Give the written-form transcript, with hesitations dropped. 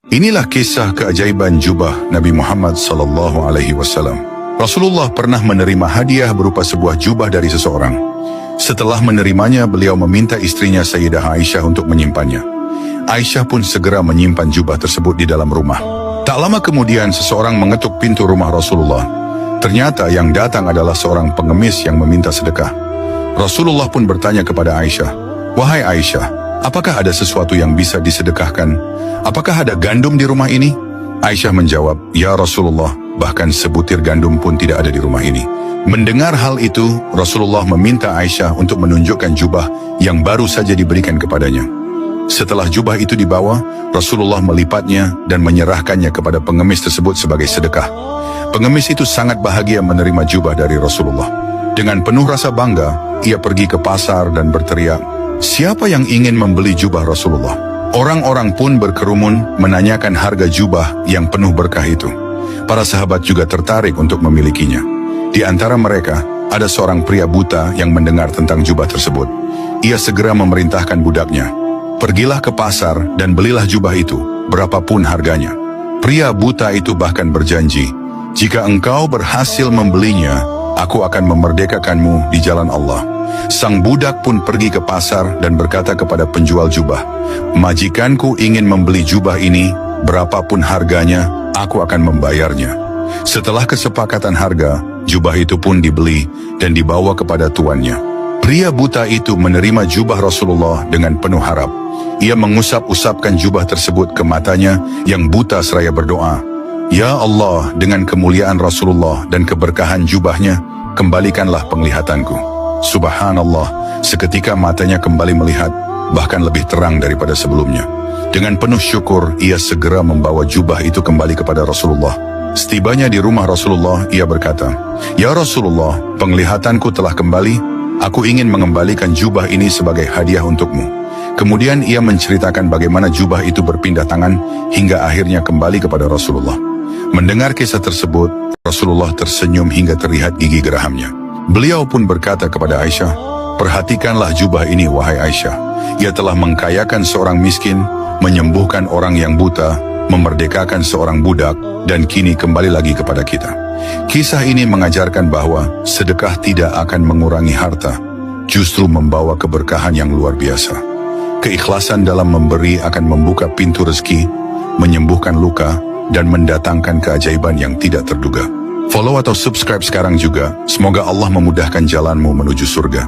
Inilah kisah keajaiban jubah Nabi Muhammad SAW. Rasulullah pernah menerima hadiah berupa sebuah jubah dari seseorang. Setelah menerimanya, beliau meminta istrinya Sayyidah Aisyah untuk menyimpannya. Aisyah pun segera menyimpan jubah tersebut di dalam rumah. Tak lama kemudian, seseorang mengetuk pintu rumah Rasulullah. Ternyata yang datang adalah seorang pengemis yang meminta sedekah. Rasulullah pun bertanya kepada Aisyah, "Wahai Aisyah, apakah ada sesuatu yang bisa disedekahkan? Apakah ada gandum di rumah ini?" Aisyah menjawab, "Ya Rasulullah, bahkan sebutir gandum pun tidak ada di rumah ini." Mendengar hal itu, Rasulullah meminta Aisyah untuk menunjukkan jubah yang baru saja diberikan kepadanya. Setelah jubah itu dibawa, Rasulullah melipatnya dan menyerahkannya kepada pengemis tersebut sebagai sedekah. Pengemis itu sangat bahagia menerima jubah dari Rasulullah. Dengan penuh rasa bangga, ia pergi ke pasar dan berteriak, "Siapa yang ingin membeli jubah Rasulullah?" Orang-orang pun berkerumun menanyakan harga jubah yang penuh berkah itu. Para sahabat juga tertarik untuk memilikinya. Di antara mereka, ada seorang pria buta yang mendengar tentang jubah tersebut. Ia segera memerintahkan budaknya, "Pergilah ke pasar dan belilah jubah itu, berapapun harganya." Pria buta itu bahkan berjanji, "Jika engkau berhasil membelinya, aku akan memerdekakanmu di jalan Allah." Sang budak pun pergi ke pasar dan berkata kepada penjual jubah, "Majikanku ingin membeli jubah ini, berapapun harganya, aku akan membayarnya." Setelah kesepakatan harga, jubah itu pun dibeli dan dibawa kepada tuannya. Pria buta itu menerima jubah Rasulullah dengan penuh harap. Ia mengusap-usapkan jubah tersebut ke matanya yang buta seraya berdoa, "Ya Allah, dengan kemuliaan Rasulullah dan keberkahan jubahnya, kembalikanlah penglihatanku." Subhanallah, seketika matanya kembali melihat, bahkan lebih terang daripada sebelumnya. Dengan penuh syukur, ia segera membawa jubah itu kembali kepada Rasulullah. Setibanya di rumah Rasulullah, ia berkata, "Ya Rasulullah, penglihatanku telah kembali. Aku ingin mengembalikan jubah ini sebagai hadiah untukmu." Kemudian ia menceritakan bagaimana jubah itu berpindah tangan hingga akhirnya kembali kepada Rasulullah. Mendengar kisah tersebut, Rasulullah tersenyum hingga terlihat gigi gerahamnya. Beliau pun berkata kepada Aisyah, "Perhatikanlah jubah ini, wahai Aisyah. Ia telah mengkayakan seorang miskin, menyembuhkan orang yang buta, memerdekakan seorang budak, dan kini kembali lagi kepada kita." Kisah ini mengajarkan bahwa sedekah tidak akan mengurangi harta, justru membawa keberkahan yang luar biasa. Keikhlasan dalam memberi akan membuka pintu rezeki, menyembuhkan luka, dan mendatangkan keajaiban yang tidak terduga. Follow atau subscribe sekarang juga. Semoga Allah memudahkan jalanmu menuju surga.